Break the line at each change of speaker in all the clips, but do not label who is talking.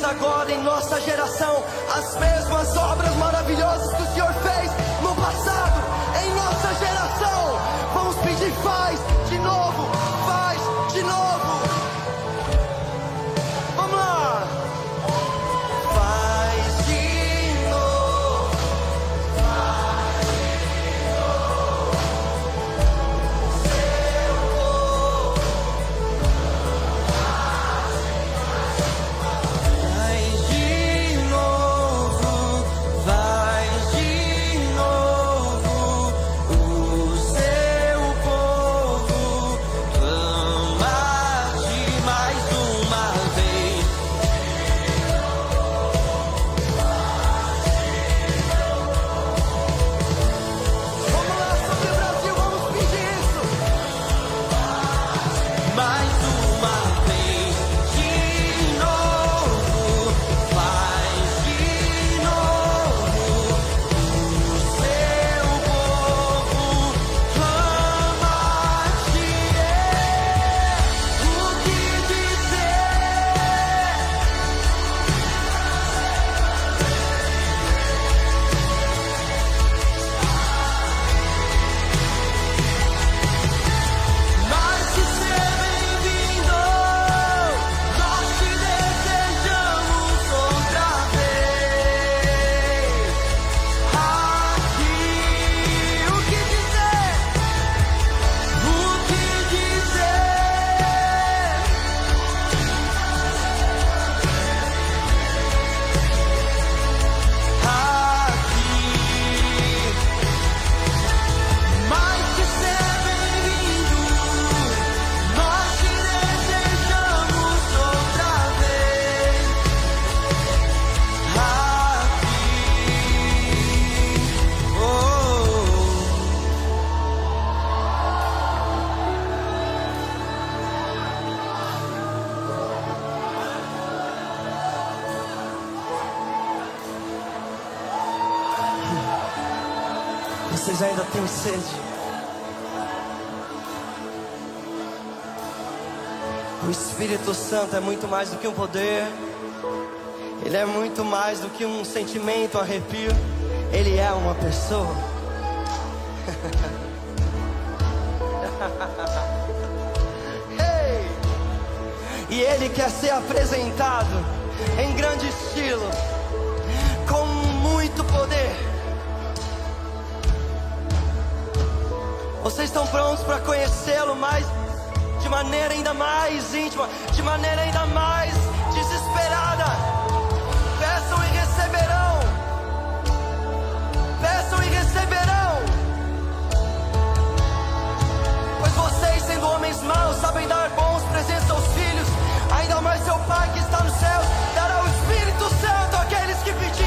fazendo agora em nossa geração as mesmas obras maravilhosas que o Senhor fez no passado, em nossa geração. Vamos pedir, faz de novo, faz de novo. Vamos lá. Faz de novo, faz de novo. Seu povo, faz de novo, faz de novo. O seu povo clama-te mais uma vez. Vamos lá, sobre o Brasil, vamos pedir isso. Mais uma vez, de novo, faz de novo. O seu povo clama-te. O que dizer? Mais que ser bem-vindo, nós te desejamos outra vez. Aqui, o que dizer? O que dizer? Aqui, mais que ser bem-vindo, nós te desejamos outra vez. Aqui, Vocês ainda têm sede? O Espírito Santo é muito mais do que um poder. Ele é muito mais do que um sentimento, um arrepio. Ele é uma pessoa. Hey! E Ele quer ser apresentado em grande estilo, com muito poder. Vocês estão prontos para conhecê-lo mais, de maneira ainda mais íntima, de maneira ainda mais desesperada? Peçam e receberão. Peçam e receberão. Pois vocês, sendo homens maus, sabem dar bons presentes aos filhos. Ainda mais seu Pai que está nos céus dará o Espírito Santo àqueles que pedirem.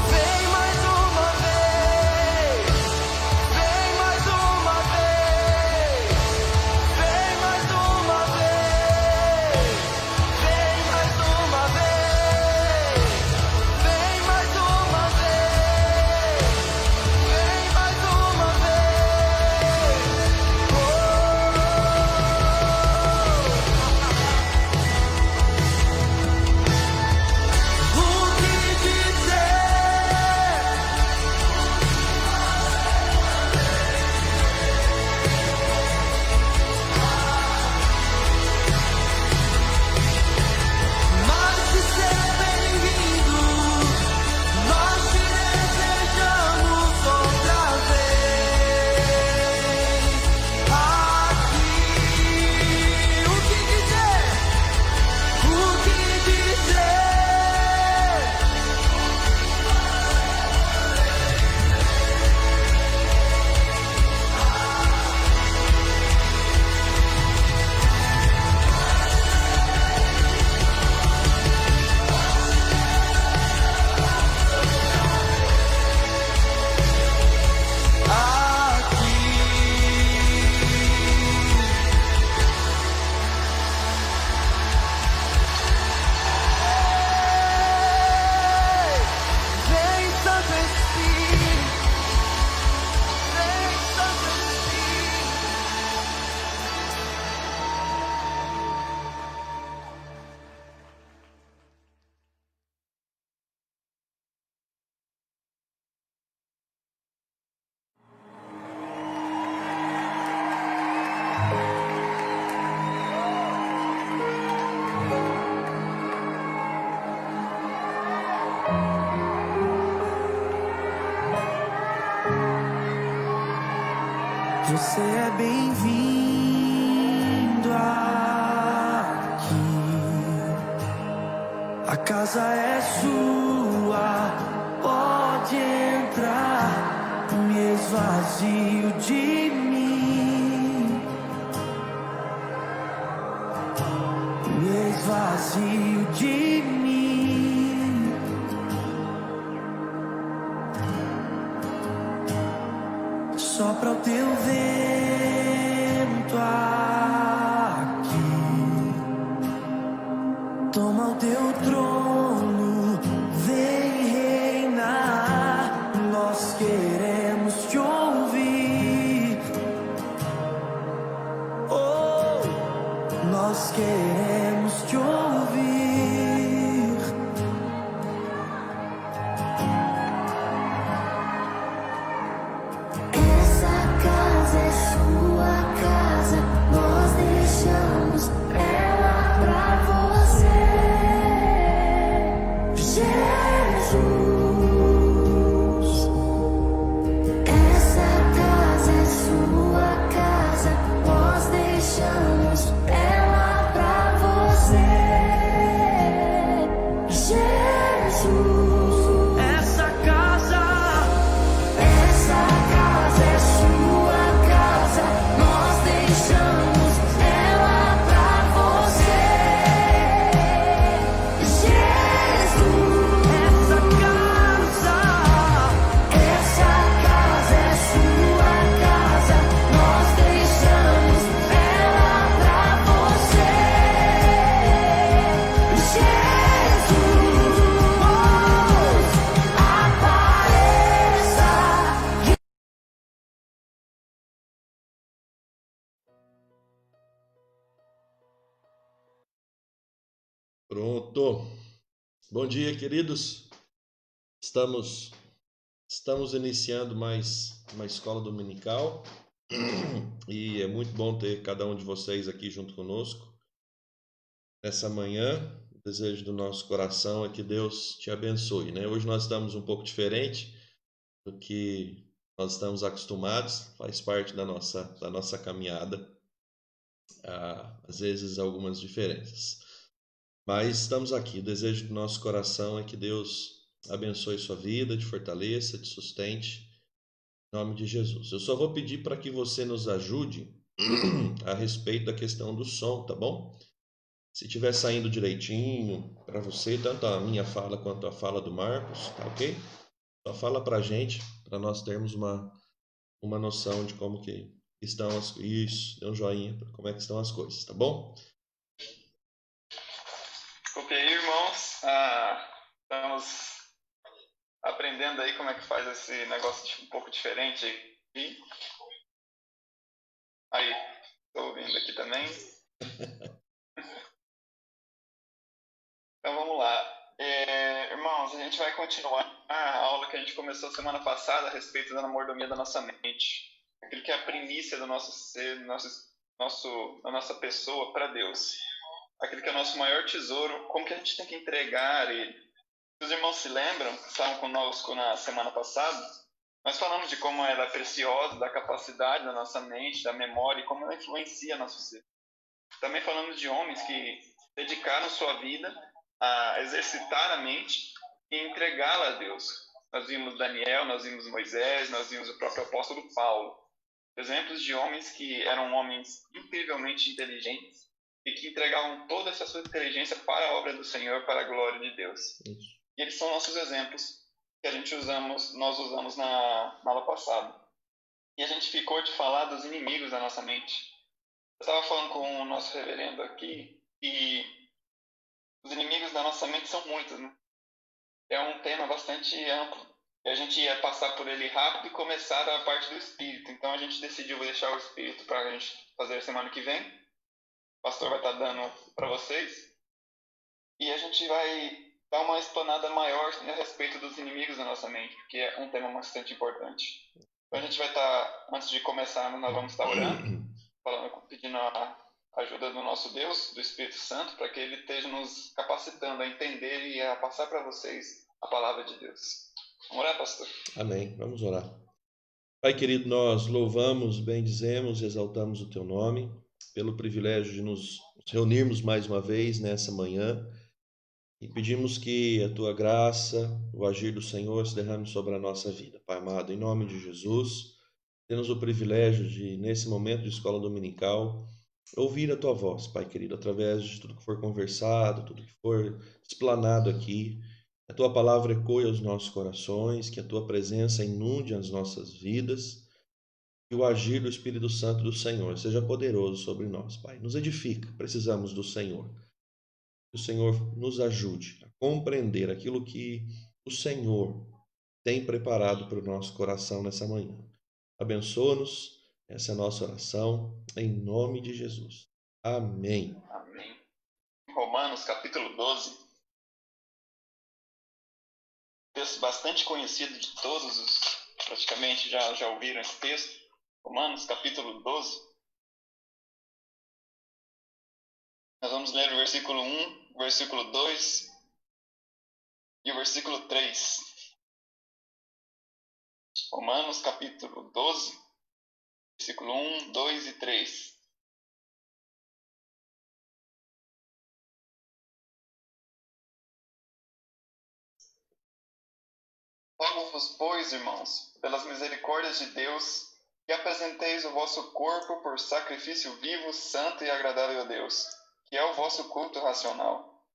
Vem mais uma vez. Você é bem-vindo aqui. A casa é sua, pode entrar. Me esvazio de mim, me esvazio de mim. Sopra o teu vento aqui, toma o teu trono, vem reinar. Nós queremos te ouvir, oh, nós queremos te ouvir.
Essa casa é sua casa, nós deixamos ela pra você, Jesus. Essa casa é sua casa, nós deixamos ela pra você, Jesus.
Essa casa
É sua casa, nós deixamos ela pra você, Jesus. Essa casa é sua casa, nós deixamos ela pra você, Jesus. Apareça.
Pronto. Bom dia, queridos. Estamos iniciando mais uma escola dominical e é muito bom ter cada um de vocês aqui junto conosco nessa manhã. O desejo do nosso coração é que Deus te abençoe, né? Hoje nós estamos um pouco diferente do que nós estamos acostumados, faz parte da nossa caminhada, às vezes algumas diferenças. Mas estamos aqui. O desejo do nosso coração é que Deus abençoe sua vida, te fortaleça, te sustente, em nome de Jesus. Eu só vou pedir para que você nos ajude a respeito da questão do som, tá bom? Se estiver saindo direitinho para você, tanto a minha fala quanto a fala do Marcos, tá ok? Só fala para a gente, para nós termos uma noção de como que estão as... Isso, dê um joinha para como é que estão as coisas, tá bom?
Ok, irmãos, estamos aprendendo aí como é que faz esse negócio um pouco diferente aí. Aí, estou ouvindo aqui também. Então vamos lá. Irmãos, a gente vai continuar a aula que a gente começou semana passada a respeito da mordomia da nossa mente. Aquilo que é a primícia do nosso ser, da nossa pessoa para Deus. Aquilo que é o nosso maior tesouro, como que a gente tem que entregar ele. Os irmãos se lembram, que estavam conosco na semana passada, nós falamos de como ela é preciosa, da capacidade da nossa mente, da memória e como ela influencia nosso ser. Também falamos de homens que dedicaram sua vida a exercitar a mente e entregá-la a Deus. Nós vimos Daniel, nós vimos Moisés, nós vimos o próprio apóstolo Paulo. Exemplos de homens que eram homens incrivelmente inteligentes e que entregavam toda essa sua inteligência para a obra do Senhor, para a glória de Deus.
Isso.
E eles são nossos exemplos que nós usamos na aula passada. E a gente ficou de falar dos inimigos da nossa mente. Eu estava falando com o nosso reverendo aqui e os inimigos da nossa mente são muitos, né? É um tema bastante amplo. E a gente ia passar por ele rápido e começar a parte do espírito. Então a gente decidiu deixar o espírito para a gente fazer semana que vem. O pastor vai estar dando para vocês. E a gente vai dar uma explanada maior a respeito dos inimigos da nossa mente, porque é um tema bastante importante. Então a gente vai estar, antes de começarmos, nós vamos estar orando, pedindo a ajuda do nosso Deus, do Espírito Santo, para que Ele esteja nos capacitando a entender e a passar para vocês a palavra de Deus. Vamos orar, pastor?
Amém. Vamos orar. Pai querido, nós louvamos, bendizemos e exaltamos o Teu nome pelo privilégio de nos reunirmos mais uma vez nessa manhã e pedimos que a Tua graça, o agir do Senhor se derrame sobre a nossa vida. Pai amado, em nome de Jesus, temos o privilégio de, nesse momento de escola dominical, ouvir a Tua voz, Pai querido, através de tudo que for conversado, tudo que for explanado aqui. A Tua palavra ecoe aos nossos corações, que a Tua presença inunde as nossas vidas, que o agir do Espírito Santo do Senhor seja poderoso sobre nós, Pai. Nos edifica, precisamos do Senhor. Que o Senhor nos ajude a compreender aquilo que o Senhor tem preparado para o nosso coração nessa manhã. Abençoa-nos, essa é a nossa oração, em nome de Jesus. Amém.
Amém. Romanos, capítulo 12. Texto bastante conhecido de todos os, praticamente já ouviram esse texto. Romanos, capítulo 12. Nós vamos ler o versículo 1, o versículo 2 e o versículo 3. Romanos, capítulo 12, versículo 1, 2 e 3. Rogo-vos, pois, irmãos, pelas misericórdias de Deus, que apresenteis o vosso corpo por sacrifício vivo, santo e agradável a Deus, que é o vosso culto racional.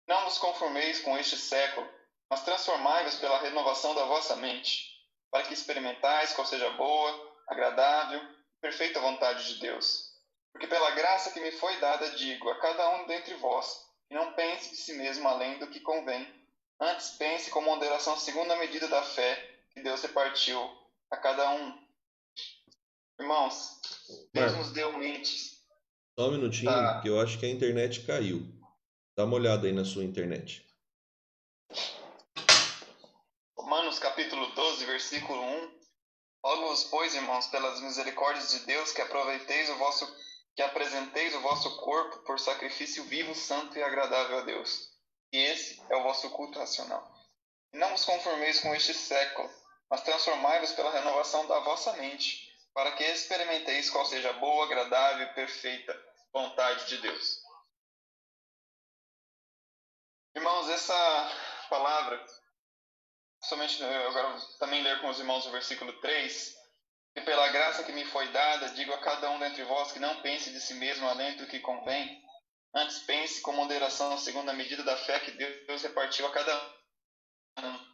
Não vos conformeis com este século, mas transformai-vos pela renovação da vossa mente, para que experimentais qual seja a boa, agradável e perfeita vontade de Deus. Porque pela graça que me foi dada, digo a cada um dentre vós, que não pense de si mesmo além do que convém. Antes pense com moderação segundo a medida da fé que Deus repartiu a cada um. Irmãos, Deus nos deu mentes.
Só um minutinho, que eu acho que a internet caiu. Dá uma olhada aí na sua internet.
Romanos capítulo 12, versículo 1. Rogo-vos, pois, irmãos, pelas misericórdias de Deus, que apresenteis o vosso corpo por sacrifício vivo, santo e agradável a Deus. E esse é o vosso culto racional. E não vos conformeis com este século, mas transformai-vos pela renovação da vossa mente, para que experimenteis qual seja a boa, agradável e perfeita vontade de Deus. Irmãos, essa palavra, somente eu agora vou também ler com os irmãos o versículo 3, que pela graça que me foi dada, digo a cada um dentre vós que não pense de si mesmo além do que convém, antes pense com moderação segundo a medida da fé que Deus repartiu a cada um.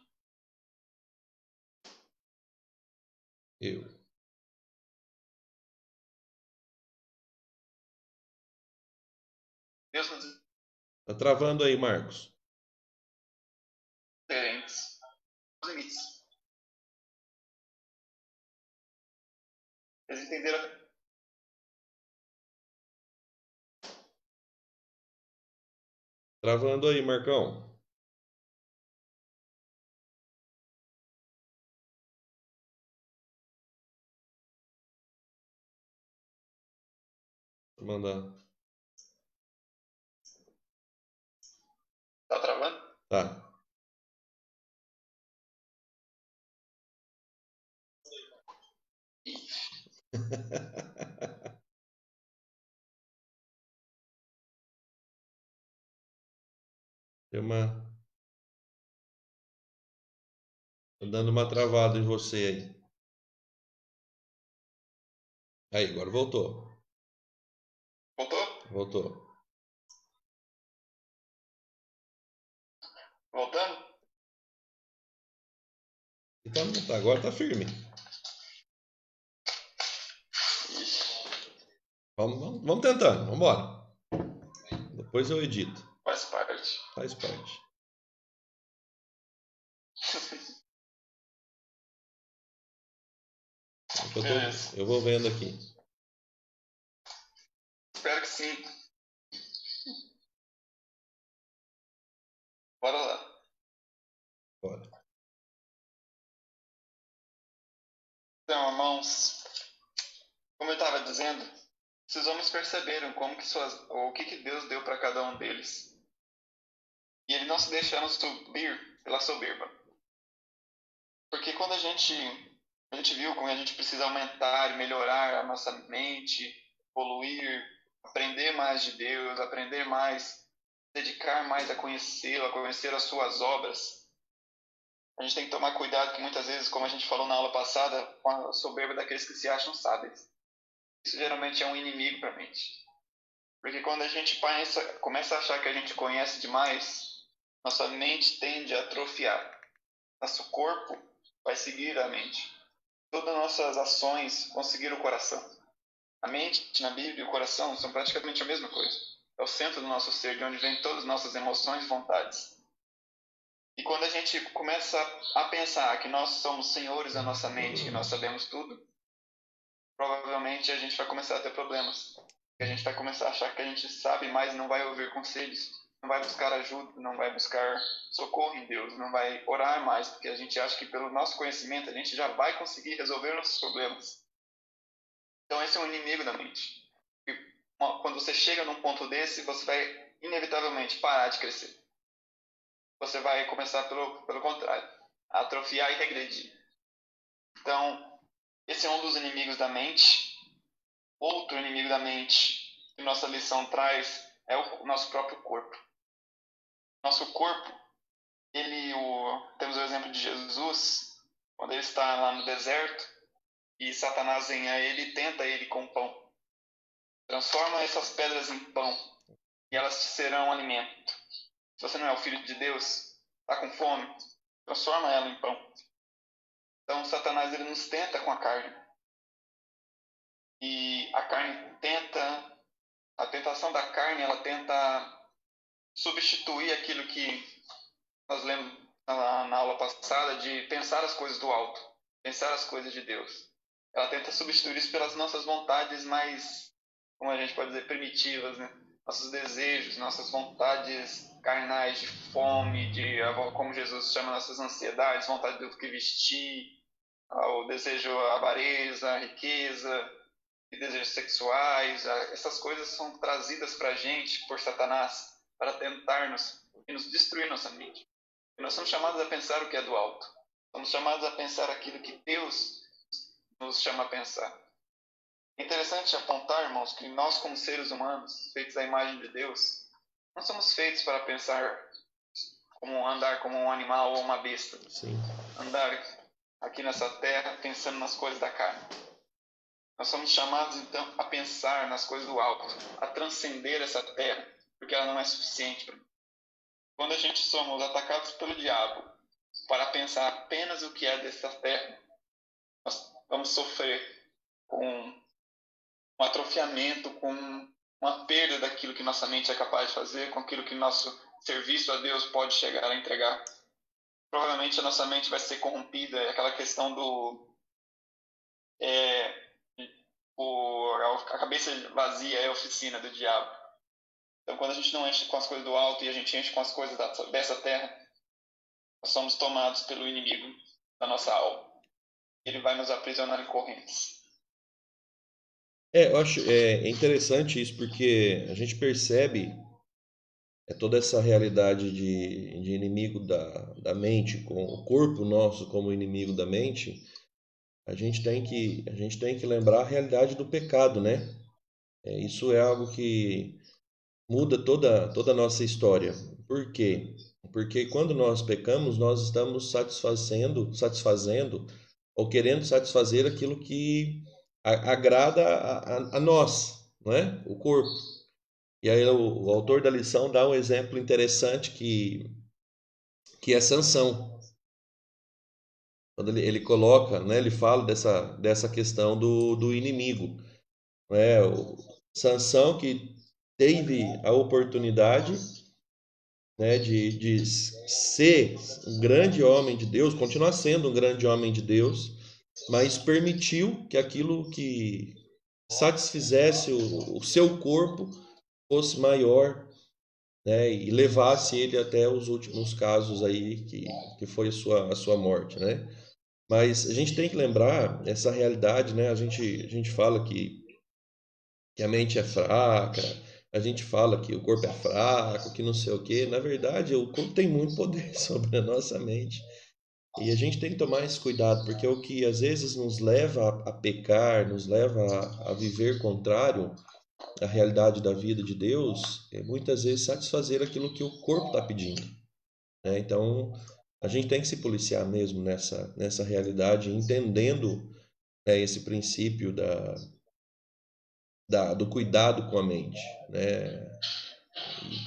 Deus nos
Tá travando aí, Marcos.
diferentes. Os limites. Eles entenderam.
Travando aí, Marcão. Vou mandar.
Tá travando?
Tá. Deu uma. Tô dando uma travada em você aí. Aí, agora voltou.
Voltou?
Voltou.
Voltando?
Então, agora tá firme. Vamos tentando, vamos embora. Depois eu edito.
Faz parte.
Faz parte. Eu vou vendo aqui.
Espero que sim. Bora lá.
Bora.
Então, irmãos, como eu estava dizendo, esses homens perceberam o que Deus deu para cada um deles. E eles não se deixaram subir pela soberba. Porque quando a gente A gente viu como a gente precisa aumentar e melhorar a nossa mente, evoluir, aprender mais de Deus, aprender mais, dedicar mais a conhecê-lo, a conhecer as suas obras. A gente tem que tomar cuidado que muitas vezes, como a gente falou na aula passada, com a soberba daqueles que se acham sábios. Isso geralmente é um inimigo para a mente. Porque quando a gente começa a achar que a gente conhece demais, nossa mente tende a atrofiar. Nosso corpo vai seguir a mente. Todas as nossas ações vão seguir o coração. A mente, na Bíblia, e o coração são praticamente a mesma coisa. É o centro do nosso ser, de onde vêm todas as nossas emoções e vontades. E quando a gente começa a pensar que nós somos senhores da nossa mente, que nós sabemos tudo, provavelmente a gente vai começar a ter problemas. A gente vai começar a achar que a gente sabe mais e não vai ouvir conselhos, não vai buscar ajuda, não vai buscar socorro em Deus, não vai orar mais, porque a gente acha que pelo nosso conhecimento a gente já vai conseguir resolver nossos problemas. Então esse é um inimigo da mente. E quando você chega num ponto desse, você vai inevitavelmente parar de crescer. Você vai começar pelo contrário, a atrofiar e regredir. Então, esse é um dos inimigos da mente. Outro inimigo da mente que nossa lição traz é o nosso próprio corpo. Nosso corpo, temos o exemplo de Jesus, quando ele está lá no deserto e Satanás vem a ele e tenta ele com pão. Transforma essas pedras em pão e elas te serão alimento. Se você não é o filho de Deus, está com fome, transforma ela em pão. Então Satanás ele nos tenta com a carne. E a tentação da carne, ela tenta substituir aquilo que nós lemos na aula passada de pensar as coisas do alto, pensar as coisas de Deus. Ela tenta substituir isso pelas nossas vontades mais, como a gente pode dizer, primitivas, né? Nossos desejos, nossas vontades carnais de fome, como Jesus chama, nossas ansiedades, vontade do que vestir, o desejo, a avareza, a riqueza, e desejos sexuais. Essas coisas são trazidas para a gente por Satanás para tentar-nos e nos destruir nossa mente. E nós somos chamados a pensar o que é do alto. Somos chamados a pensar aquilo que Deus nos chama a pensar. É interessante apontar, irmãos, que nós como seres humanos, feitos à imagem de Deus, não somos feitos para pensar andar como um animal ou uma besta.
Sim.
Andar aqui nessa terra pensando nas coisas da carne. Nós somos chamados, então, a pensar nas coisas do alto, a transcender essa terra, porque ela não é suficiente para nós. Quando a gente somos atacados pelo diabo para pensar apenas o que é dessa terra, nós vamos sofrer com um atrofiamento, com uma perda daquilo que nossa mente é capaz de fazer, com aquilo que nosso serviço a Deus pode chegar a entregar. Provavelmente a nossa mente vai ser corrompida, é aquela questão a cabeça vazia é a oficina do diabo. Então, quando a gente não enche com as coisas do alto e a gente enche com as coisas dessa terra, nós somos tomados pelo inimigo da nossa alma. Ele vai nos aprisionar em correntes.
Eu acho interessante isso, porque a gente percebe toda essa realidade de inimigo da mente, com o corpo nosso como inimigo da mente. A gente tem que lembrar a realidade do pecado, né? Isso é algo que muda toda a nossa história. Por quê? Porque quando nós pecamos, nós estamos satisfazendo ou querendo satisfazer aquilo que agrada a nós, não é? O corpo. E aí o autor da lição dá um exemplo interessante que é Sansão. Quando ele coloca, né, ele fala dessa questão do inimigo. Né? O Sansão que teve a oportunidade, né, de ser um grande homem de Deus, continuar sendo um grande homem de Deus, mas permitiu que aquilo que satisfizesse o seu corpo fosse maior, né, e levasse ele até os últimos casos aí que foi a sua morte, né? Mas a gente tem que lembrar essa realidade, né? A gente fala que a mente é fraca, a gente fala que o corpo é fraco, que não sei o quê. Na verdade, o corpo tem muito poder sobre a nossa mente. E a gente tem que tomar esse cuidado, porque o que às vezes nos leva a pecar, nos leva a viver contrário à realidade da vida de Deus, é muitas vezes satisfazer aquilo que o corpo está pedindo, né? Então, a gente tem que se policiar mesmo nessa realidade, entendendo, né, esse princípio do cuidado com a mente, né?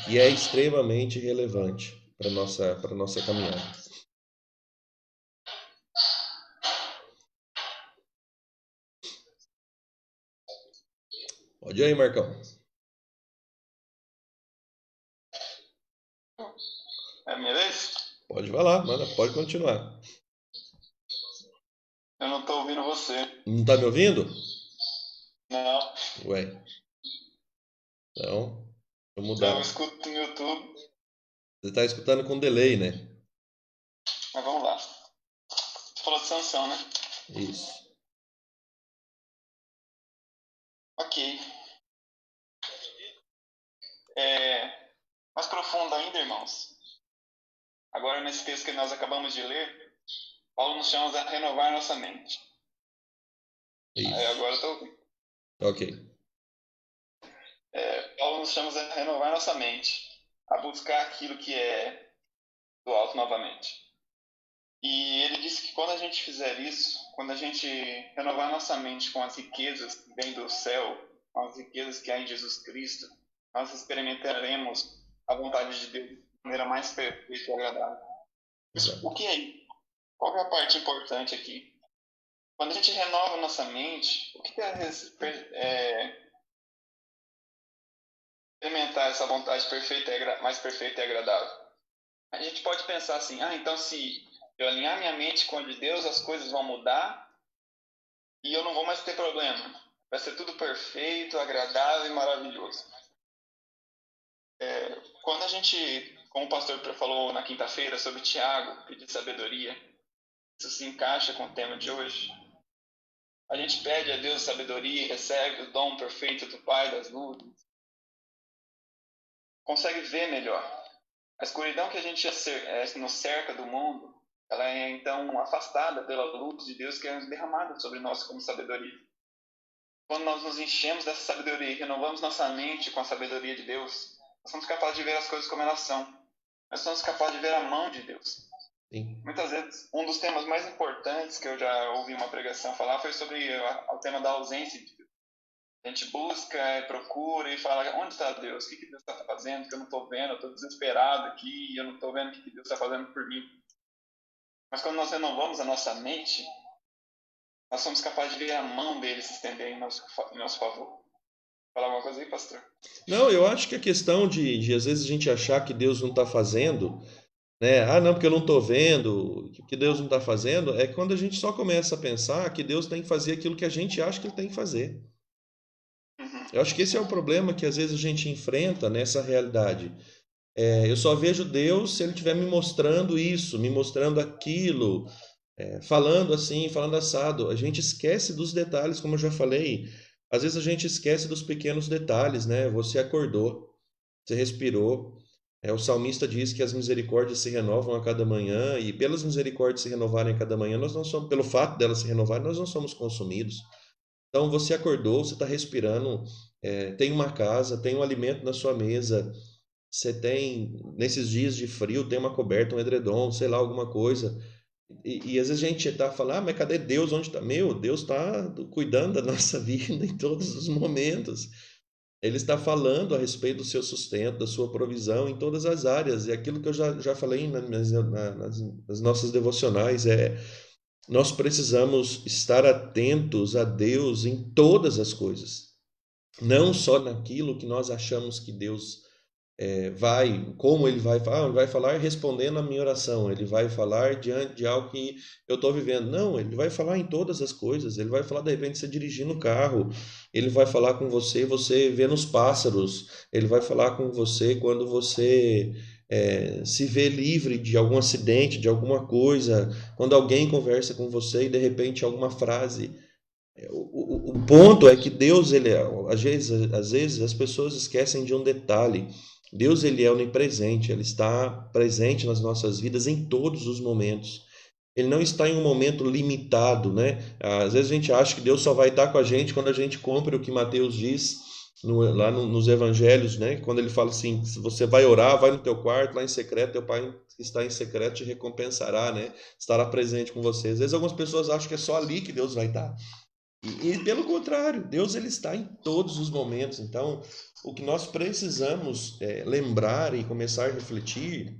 Que é extremamente relevante para nossa caminhada. Pode ir aí, Marcão.
É a minha vez?
Pode vai lá, manda, pode continuar.
Eu não tô ouvindo você.
Não tá me ouvindo?
Não,
Ué, então, vou
eu
mudar.
escuto no YouTube,
Você tá escutando com delay, né?
mas vamos lá. Você falou de Sansão, né?
Isso.
Ok. Mais profundo ainda, irmãos. Agora, nesse texto que nós acabamos de ler, Paulo nos chama a renovar nossa mente.
Isso.
Agora eu tô ouvindo.
Ok.
Paulo nos chama a renovar nossa mente, a buscar aquilo que é do alto novamente. E ele disse que quando a gente fizer isso, quando a gente renovar nossa mente com as riquezas que vêm do céu, com as riquezas que há em Jesus Cristo, nós experimentaremos a vontade de Deus de maneira mais perfeita e agradável.
Exato.
O que é isso? Qual é a parte importante aqui? Quando a gente renova nossa mente, o que é experimentar essa vontade perfeita, mais perfeita e agradável? A gente pode pensar assim, então se eu alinhar minha mente com a de Deus, as coisas vão mudar e eu não vou mais ter problema. Vai ser tudo perfeito, agradável e maravilhoso. Quando a gente, como o pastor falou na quinta-feira sobre Tiago, pedir sabedoria, isso se encaixa com o tema de hoje. A gente pede a Deus sabedoria e recebe o dom perfeito do Pai das luzes. Consegue ver melhor. A escuridão que a gente nos cerca do mundo, ela é então afastada pela luz de Deus que é derramada sobre nós como sabedoria. Quando nós nos enchemos dessa sabedoria e renovamos nossa mente com a sabedoria de Deus, nós somos capazes de ver as coisas como elas são. Nós somos capazes de ver a mão de Deus.
Sim.
Muitas vezes, um dos temas mais importantes que eu já ouvi uma pregação falar foi sobre o tema da ausência de Deus. A gente busca, procura e fala, onde está Deus? O que Deus está fazendo? Que eu não estou vendo, eu estou desesperado aqui, eu não estou vendo o que Deus está fazendo por mim. Mas quando nós renovamos a nossa mente, nós somos capazes de ver a mão dele se estender em nosso favor. Falar alguma coisa aí, pastor?
Não, eu acho que a questão de às vezes a gente achar que Deus não está fazendo, né? Não, porque eu não estou vendo, que Deus não está fazendo, é quando a gente só começa a pensar que Deus tem que fazer aquilo que a gente acha que Ele tem que fazer. Eu acho que esse é o problema que às vezes a gente enfrenta nessa realidade. Eu só vejo Deus se Ele estiver me mostrando isso, me mostrando aquilo, falando assim, falando assado. A gente esquece dos detalhes, como eu já falei. Às vezes a gente esquece dos pequenos detalhes, né? Você acordou, você respirou. O salmista diz que as misericórdias se renovam a cada manhã, e pelas misericórdias se renovarem a cada manhã, nós não somos, pelo fato delas se renovarem, nós não somos consumidos. Então você acordou, você está respirando, tem uma casa, tem um alimento na sua mesa, você tem, nesses dias de frio, tem uma coberta, um edredom, sei lá, alguma coisa. E às vezes a gente está falando, mas cadê Deus? Onde está? Meu, Deus está cuidando da nossa vida em todos os momentos. Ele está falando a respeito do seu sustento, da sua provisão em todas as áreas. E aquilo que eu já falei nas nossas devocionais nós precisamos estar atentos a Deus em todas as coisas. Não só naquilo que nós achamos que Deus como ele vai falar respondendo a minha oração, ele vai falar diante de algo que eu estou vivendo. Não, ele vai falar em todas as coisas, ele vai falar de repente você dirigindo o carro, ele vai falar com você vendo os pássaros, ele vai falar com você quando você se vê livre de algum acidente, de alguma coisa, quando alguém conversa com você e de repente alguma frase. O ponto é que Deus, às vezes as pessoas esquecem de um detalhe. Deus, ele é onipresente, ele está presente nas nossas vidas em todos os momentos. Ele não está em um momento limitado, né? Às vezes a gente acha que Deus só vai estar com a gente quando a gente cumpre o que Mateus diz nos evangelhos, né? Quando ele fala assim, se você vai orar, vai no teu quarto, lá em secreto, teu pai que está em secreto te recompensará, né? Estará presente com você. Às vezes algumas pessoas acham que é só ali que Deus vai estar. E pelo contrário, Deus ele está em todos os momentos. Então, o que nós precisamos lembrar e começar a refletir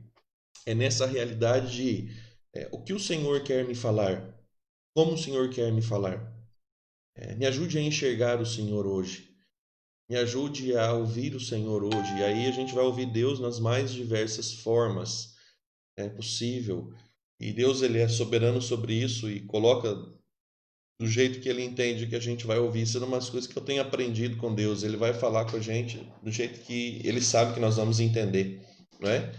é nessa realidade de o que o Senhor quer me falar, como o Senhor quer me falar. Me ajude a enxergar o Senhor hoje. Me ajude a ouvir o Senhor hoje. E aí a gente vai ouvir Deus nas mais diversas formas possível. E Deus ele é soberano sobre isso e coloca do jeito que ele entende que a gente vai ouvir. Isso é umas coisas que eu tenho aprendido com Deus. Ele vai falar com a gente do jeito que ele sabe que nós vamos entender, não é?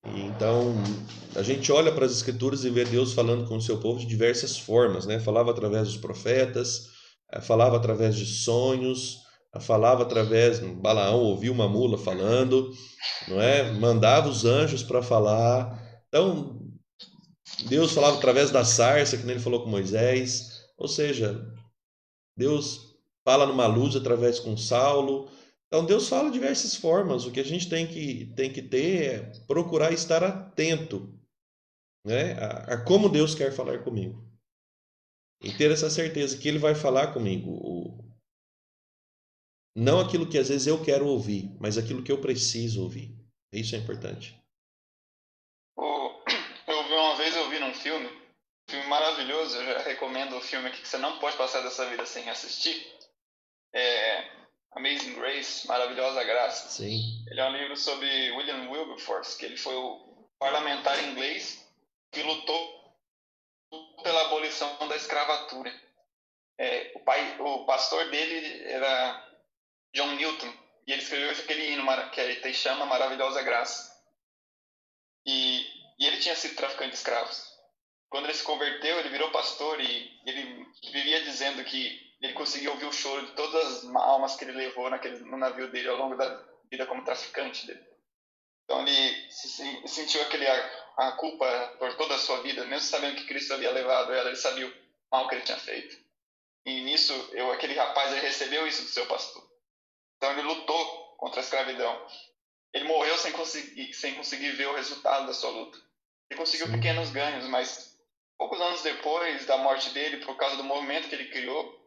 E então, a gente olha para as Escrituras e vê Deus falando com o seu povo de diversas formas, né? Falava através dos profetas, falava através de sonhos, falava através, Balaão ouviu uma mula falando, não é? Mandava os anjos para falar. Então, Deus falava através da sarça, que nem ele falou com Moisés. Ou seja, Deus fala numa luz através com Saulo. Então Deus fala de diversas formas. O que a gente tem que ter é procurar estar atento, né, a como Deus quer falar comigo. E ter essa certeza que Ele vai falar comigo. Não aquilo que às vezes eu quero ouvir, mas aquilo que eu preciso ouvir. Isso é importante.
Uma vez eu vi num filme maravilhoso, eu já recomendo o filme aqui que você não pode passar dessa vida sem assistir. Amazing Grace, Maravilhosa Graça.
Sim.
Ele é um livro sobre William Wilberforce, que ele foi o parlamentar inglês que lutou pela abolição da escravatura. O pastor dele era John Newton, e ele escreveu aquele hino que chama Maravilhosa Graça. E ele tinha sido traficante de escravos. Quando ele se converteu, ele virou pastor e ele vivia dizendo que ele conseguia ouvir o choro de todas as almas que ele levou no navio dele ao longo da vida como traficante dele. Então ele sentiu a culpa por toda a sua vida, mesmo sabendo que Cristo havia levado ela, ele sabia o mal que ele tinha feito. E nisso, aquele rapaz ele recebeu isso do seu pastor. Então ele lutou contra a escravidão. Ele morreu sem conseguir ver o resultado da sua luta. Ele conseguiu pequenos ganhos, mas poucos anos depois da morte dele, por causa do movimento que ele criou,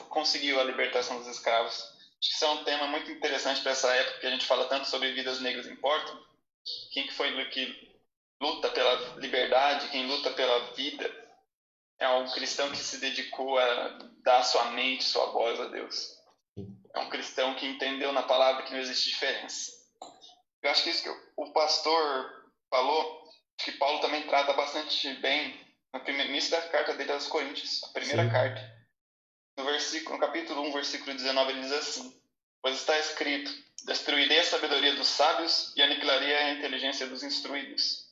conseguiu a libertação dos escravos. Acho que isso é um tema muito interessante para essa época, que a gente fala tanto sobre vidas negras importam. Quem que foi que luta pela liberdade, quem luta pela vida, é um cristão que se dedicou a dar sua mente, sua voz a Deus. É um cristão que entendeu na palavra que não existe diferença. Eu acho que isso que o pastor falou, acho que Paulo também trata bastante bem no início da carta dele aos Coríntios, a primeira carta. No capítulo 1, versículo 19, ele diz assim: pois está escrito, destruirei a sabedoria dos sábios e aniquilarei a inteligência dos instruídos.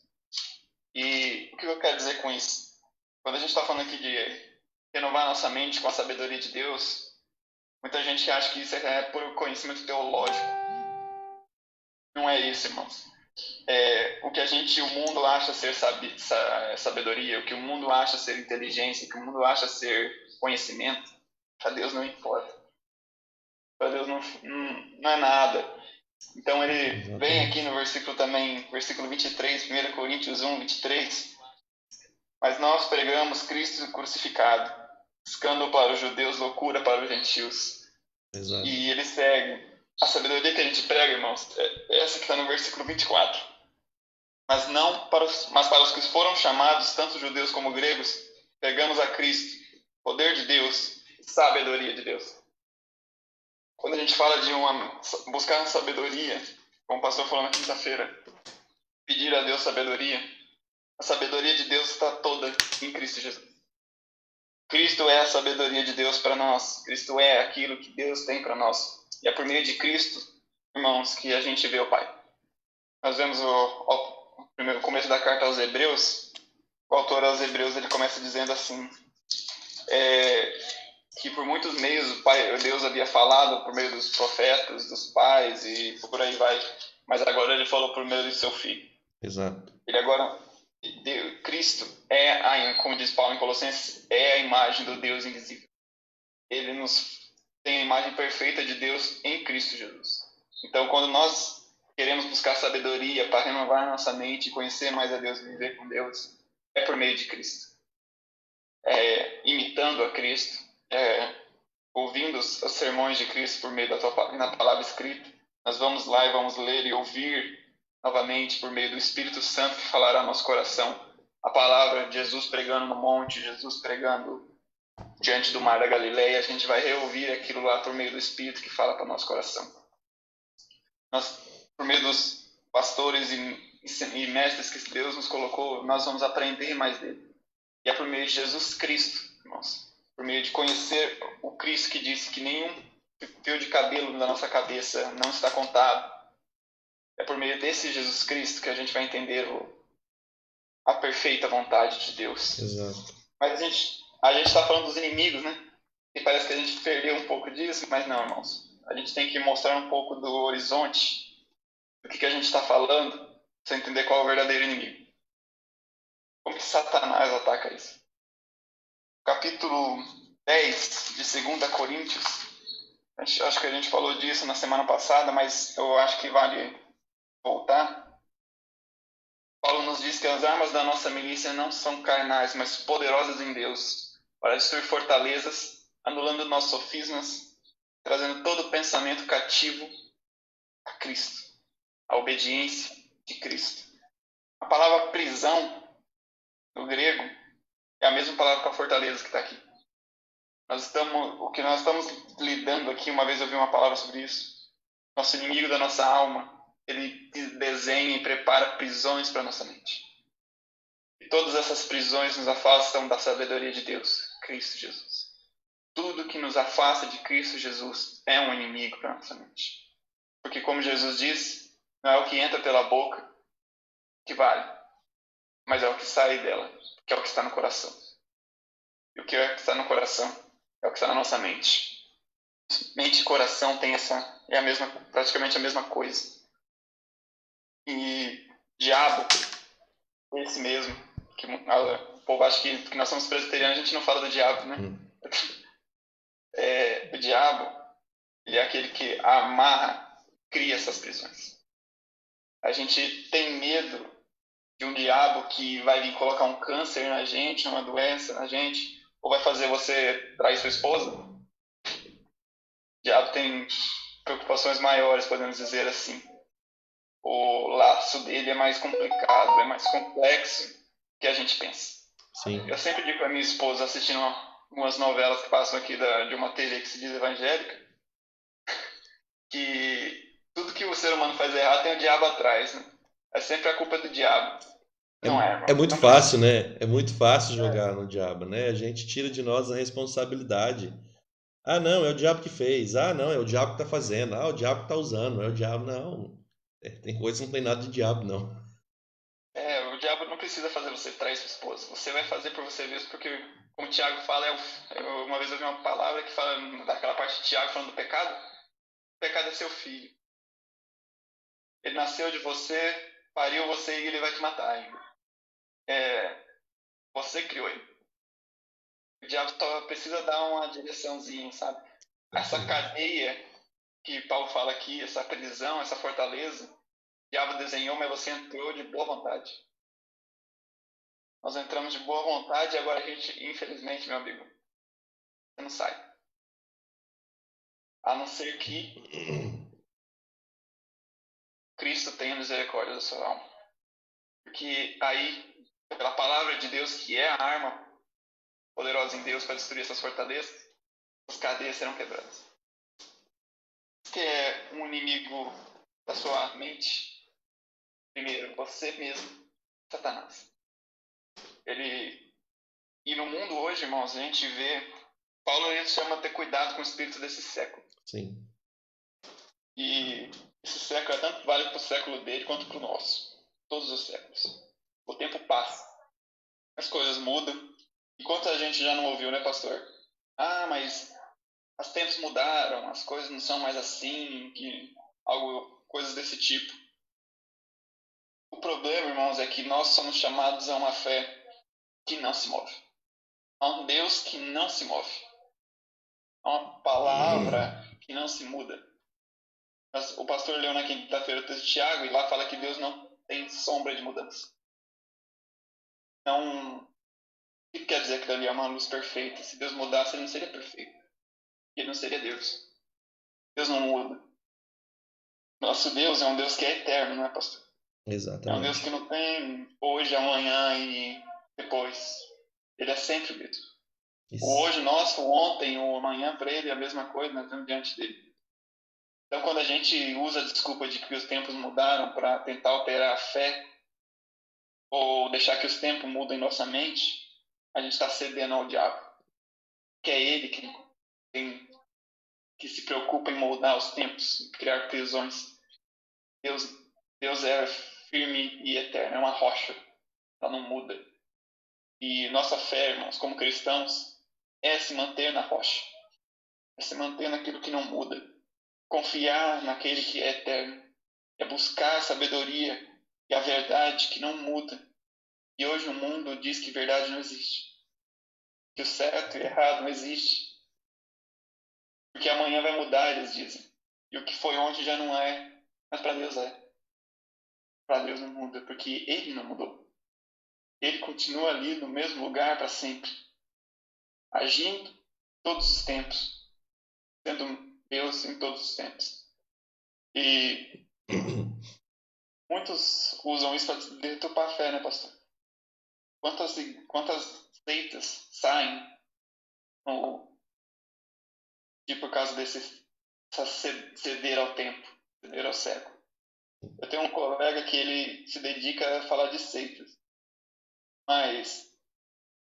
E o que eu quero dizer com isso? Quando a gente está falando aqui de renovar nossa mente com a sabedoria de Deus, muita gente acha que isso é por conhecimento teológico. Não é isso, irmãos. O que o mundo acha ser sabedoria, o que o mundo acha ser inteligência, o que o mundo acha ser conhecimento, para Deus não importa. Para Deus não é nada. Então ele vem aqui no versículo 23, 1 Coríntios 1, 23. Mas nós pregamos Cristo crucificado, escândalo para os judeus, loucura para os gentios.
Exato.
E ele segue. A sabedoria que a gente prega, irmãos, é essa que está no versículo 24. Mas para os que foram chamados, tanto judeus como gregos, pregamos a Cristo, poder de Deus, sabedoria de Deus. Quando a gente fala de buscar sabedoria, como o pastor falou na quinta-feira, pedir a Deus sabedoria, a sabedoria de Deus está toda em Cristo Jesus. Cristo é a sabedoria de Deus para nós. Cristo é aquilo que Deus tem para nós. E é por meio de Cristo, irmãos, que a gente vê o Pai. Nós vemos o começo da carta aos Hebreus. O autor aos Hebreus ele começa dizendo assim, que por muitos meios Deus havia falado por meio dos profetas, dos pais e por aí vai. Mas agora ele falou por meio do seu Filho.
Exato.
Cristo como diz Paulo em Colossenses, é a imagem do Deus invisível. Ele nos tem a imagem perfeita de Deus em Cristo Jesus. Então, quando nós queremos buscar sabedoria para renovar nossa mente, conhecer mais a Deus e viver com Deus, é por meio de Cristo. Imitando a Cristo, ouvindo os sermões de Cristo por meio na palavra escrita. Nós vamos lá e vamos ler e ouvir novamente por meio do Espírito Santo que falará no nosso coração a palavra de Jesus pregando no monte, Jesus pregando diante do mar da Galileia. A gente vai reouvir aquilo lá por meio do Espírito que fala para o nosso coração. Nós, por meio dos pastores e mestres que Deus nos colocou, nós vamos aprender mais dele. E é por meio de Jesus Cristo, irmãos. Por meio de conhecer o Cristo que disse que nenhum fio de cabelo da nossa cabeça não está contado. É por meio desse Jesus Cristo que a gente vai entender a perfeita vontade de Deus.
Exato.
Mas a gente está falando dos inimigos, né? E parece que a gente perdeu um pouco disso, mas não, irmãos. A gente tem que mostrar um pouco do horizonte, do que a gente está falando, para você entender qual é o verdadeiro inimigo. Como que Satanás ataca isso? Capítulo 10 de 2 Coríntios. Acho que a gente falou disso na semana passada, mas eu acho que vale voltar. Paulo nos diz que as armas da nossa milícia não são carnais, mas poderosas em Deus, para destruir fortalezas, anulando nossos sofismas, trazendo todo pensamento cativo a Cristo, a obediência de Cristo. A palavra prisão, no grego, é a mesma palavra que a fortaleza que está aqui. O que nós estamos lidando aqui, uma vez eu vi uma palavra sobre isso, nosso inimigo da nossa alma, ele desenha e prepara prisões para nossa mente. E todas essas prisões nos afastam da sabedoria de Deus, Cristo Jesus. Tudo que nos afasta de Cristo Jesus é um inimigo para nossa mente. Porque como Jesus diz, não é o que entra pela boca que vale, mas é o que sai dela, que é o que está no coração. E o que é que está no coração é o que está na nossa mente. Mente e coração tem praticamente a mesma coisa. E diabo, esse mesmo, que o povo acha que nós somos presbiterianos, a gente não fala do diabo, né? O diabo, ele é aquele que amarra, cria essas prisões. A gente tem medo de um diabo que vai vir colocar um câncer na gente, uma doença na gente, ou vai fazer você trair sua esposa. O diabo tem preocupações maiores, podemos dizer assim. O laço dele é mais complicado, é mais complexo do que a gente pensa.
Sim.
Eu sempre digo para minha esposa, assistindo algumas novelas que passam aqui de uma TV que se diz evangélica, que tudo que o ser humano faz errado tem o diabo atrás, né? É sempre a culpa do diabo. Não é, irmão.
É muito fácil, né? É muito fácil jogar no diabo, né? A gente tira de nós a responsabilidade. Ah, não, é o diabo que fez. Ah, não, é o diabo que tá fazendo. Ah, o diabo que tá usando. É o diabo, não. Tem coisa que não tem nada de diabo, não.
O diabo não precisa fazer você trair sua esposa. Você vai fazer por você mesmo, porque, como o Tiago fala, uma vez eu vi uma palavra que fala, daquela parte de Tiago falando do pecado. O pecado é seu filho. Ele nasceu de você, pariu você e ele vai te matar ainda. Você criou ele. O diabo só precisa dar uma direçãozinha, sabe? Essa cadeia que Paulo fala aqui, essa prisão, essa fortaleza, o diabo desenhou, mas você entrou de boa vontade. Nós entramos de boa vontade e agora a gente, infelizmente, meu amigo, você não sai. A não ser que Cristo tenha misericórdia da sua alma. Porque aí, pela palavra de Deus, que é a arma poderosa em Deus para destruir essas fortalezas, as cadeias serão quebradas. Que é um inimigo da sua mente? Primeiro, você mesmo, Satanás. E no mundo hoje, irmãos, a gente vê, Paulo ele chama a ter cuidado com o espírito desse século.
Sim.
E esse século tanto vale para o século dele quanto para o nosso. Todos os séculos. O tempo passa. As coisas mudam. E quanta gente já não ouviu, né, pastor? Ah, mas os tempos mudaram, as coisas não são mais assim, coisas desse tipo. O problema, irmãos, é que nós somos chamados a uma fé que não se move. Há um Deus que não se move. Há uma palavra que não se muda. O pastor leu na quinta-feira o texto de Tiago e lá fala que Deus não tem sombra de mudança. Então, o que quer dizer que ali é uma luz perfeita? Se Deus mudasse, ele não seria perfeito. Ele não seria Deus. Deus não muda. Nosso Deus é um Deus que é eterno, não é, pastor? É um
Exatamente.
Deus que não tem hoje, amanhã e depois. Ele é sempre o mesmo.
Isso.
O hoje nosso, o ontem, o amanhã para ele é a mesma coisa, nós estamos diante dele. Então, quando a gente usa a desculpa de que os tempos mudaram para tentar alterar a fé ou deixar que os tempos mudem nossa mente, a gente está cedendo ao diabo. Que é ele que se preocupa em moldar os tempos, criar prisões. Deus é firme e eterno, é uma rocha, ela não muda. E nossa fé, irmãos, como cristãos, é se manter na rocha, é se manter naquilo que não muda, confiar naquele que é eterno, é buscar a sabedoria e a verdade que não muda. E hoje o mundo diz que verdade não existe, que o certo e o errado não existe, porque amanhã vai mudar, eles dizem, e o que foi ontem já não é, mas para Deus é. Para Deus não muda, porque Ele não mudou. Ele continua ali no mesmo lugar para sempre, agindo todos os tempos, sendo Deus em todos os tempos. E muitos usam isso para deturpar a fé, né, pastor? Quantas seitas saem por causa desse ceder ao tempo, ceder ao século? Eu tenho um colega que ele se dedica a falar de seitas, mas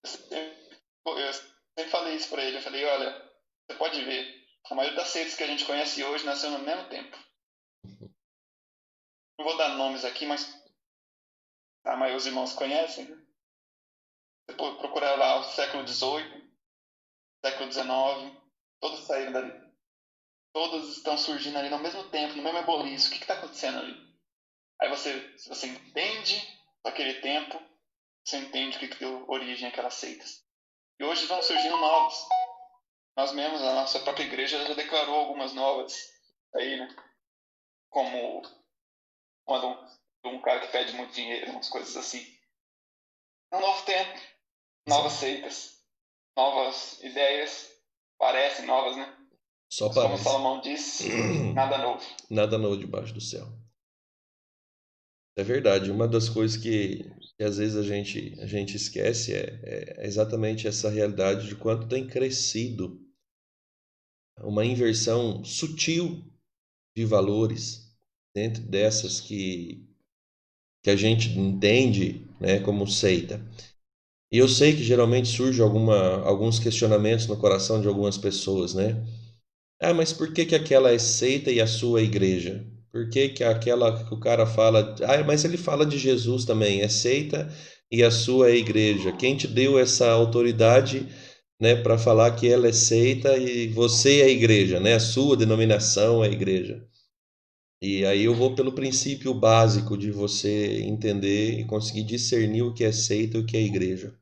eu sempre falei isso para ele. Eu falei, olha, você pode ver, a maioria das seitas que a gente conhece hoje nasceu no mesmo tempo. Não vou dar nomes aqui, mas a maioria dos irmãos conhecem. Né? Você pode procurar lá o século XVIII, século XIX, todos saíram dali. Todos estão surgindo ali no mesmo tempo, no mesmo eboliço. O que está acontecendo ali? Aí se você entende aquele tempo, você entende o que deu origem àquelas seitas. E hoje vão surgindo novos. Nós mesmos, a nossa própria igreja já declarou algumas novas aí, né? Como quando um cara que pede muito dinheiro, umas coisas assim. É um novo tempo, novas seitas, novas ideias, parecem novas, né?
Só
Mas como
parece.
Salomão disse, nada novo.
Nada novo debaixo do céu. É verdade. Uma das coisas que às vezes a gente esquece é exatamente essa realidade de quanto tem crescido uma inversão sutil de valores dentro dessas que a gente entende, né, como seita. E eu sei que geralmente surge alguns questionamentos no coração de algumas pessoas, né? Ah, mas por que aquela é seita e a sua é igreja? Por que aquela que o cara fala... Ah, mas ele fala de Jesus também, é seita e a sua é igreja. Quem te deu essa autoridade, né, para falar que ela é seita e você é a igreja, né? A sua denominação é a igreja. E aí eu vou pelo princípio básico de você entender e conseguir discernir o que é seita e o que é igreja.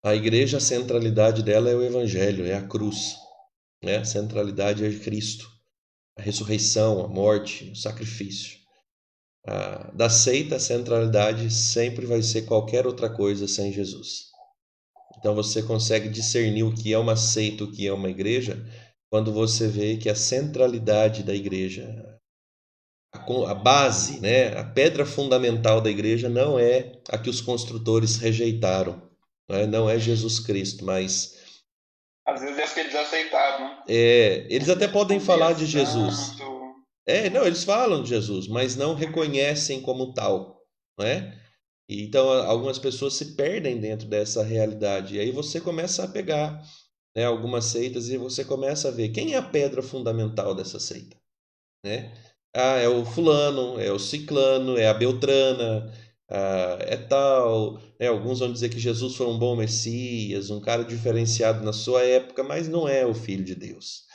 A igreja, a centralidade dela é o evangelho, é a cruz, né? A centralidade é Cristo, a ressurreição, a morte, o sacrifício. Da seita, a centralidade sempre vai ser qualquer outra coisa sem Jesus. Então você consegue discernir o que é uma seita, o que é uma igreja, quando você vê que a centralidade da igreja, a base, né, a pedra fundamental da igreja não é a que os construtores rejeitaram, né? Não é Jesus Cristo, mas...
Às vezes é que eles aceitaram, né?
Eles até podem falar de Jesus. Não, eles falam de Jesus, mas não reconhecem como tal, né? Então algumas pessoas se perdem dentro dessa realidade. E aí você começa a pegar, né, algumas seitas e você começa a ver quem é a pedra fundamental dessa seita, né? Ah, é o fulano, é o ciclano, é a beltrana, é tal, né? Alguns vão dizer que Jesus foi um bom Messias, um cara diferenciado na sua época, mas não é o Filho de Deus.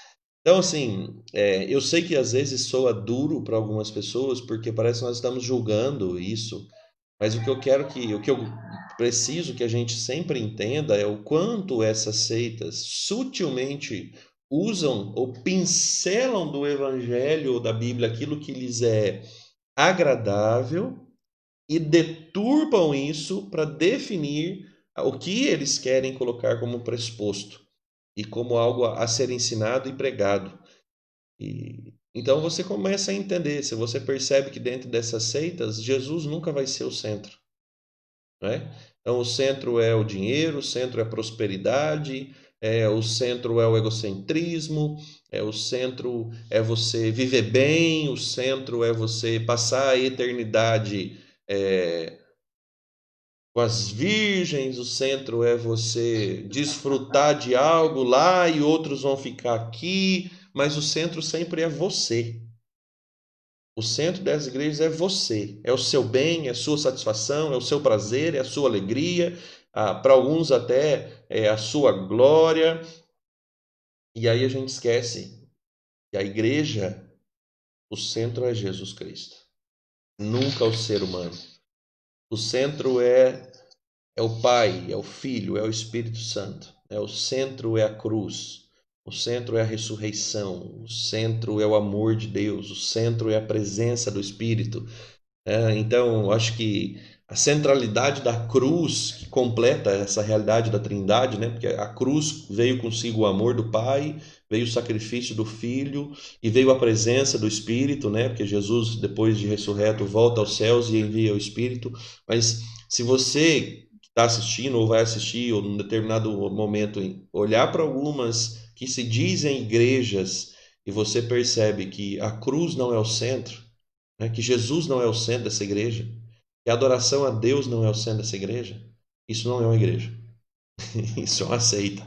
Então, assim, eu sei que às vezes soa duro para algumas pessoas, porque parece que nós estamos julgando isso, mas o que eu preciso que a gente sempre entenda é o quanto essas seitas sutilmente usam ou pincelam do Evangelho ou da Bíblia aquilo que lhes é agradável e deturpam isso para definir o que eles querem colocar como pressuposto e como algo a ser ensinado e pregado. Então você começa a entender, se você percebe que dentro dessas seitas, Jesus nunca vai ser o centro, né? Então o centro é o dinheiro, o centro é a prosperidade, o centro é o egocentrismo, o centro é você viver bem, o centro é você passar a eternidade com as virgens, o centro é você desfrutar de algo lá e outros vão ficar aqui, mas o centro sempre é você. O centro das igrejas é você, é o seu bem, é a sua satisfação, é o seu prazer, é a sua alegria, para alguns até é a sua glória. E aí a gente esquece que a igreja, o centro é Jesus Cristo, nunca o ser humano. O centro é o Pai, é o Filho, é o Espírito Santo. O centro é a cruz, o centro é a ressurreição, o centro é o amor de Deus, o centro é a presença do Espírito. Então, acho que a centralidade da cruz, que completa essa realidade da Trindade, né? Porque a cruz veio consigo o amor do Pai, veio o sacrifício do Filho e veio a presença do Espírito, né? Porque Jesus, depois de ressurreto, volta aos céus e envia o Espírito. Mas se você está assistindo ou vai assistir, ou num determinado momento, olhar para algumas que se dizem igrejas e você percebe que a cruz não é o centro, né? Que Jesus não é o centro dessa igreja, que a adoração a Deus não é o centro dessa igreja, isso não é uma igreja. Isso é uma seita.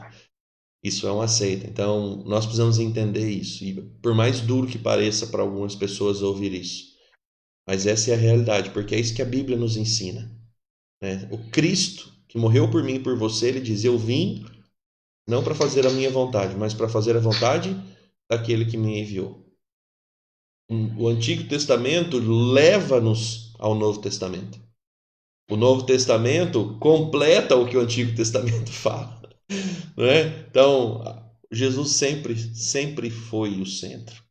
Isso é uma seita. Então, nós precisamos entender isso. E por mais duro que pareça para algumas pessoas ouvir isso, mas essa é a realidade, porque é isso que a Bíblia nos ensina, né? O Cristo que morreu por mim e por você, ele diz: eu vim não para fazer a minha vontade, mas para fazer a vontade daquele que me enviou. O Antigo Testamento leva-nos ao Novo Testamento. O Novo Testamento completa o que o Antigo Testamento fala, né? Então, Jesus sempre foi o centro,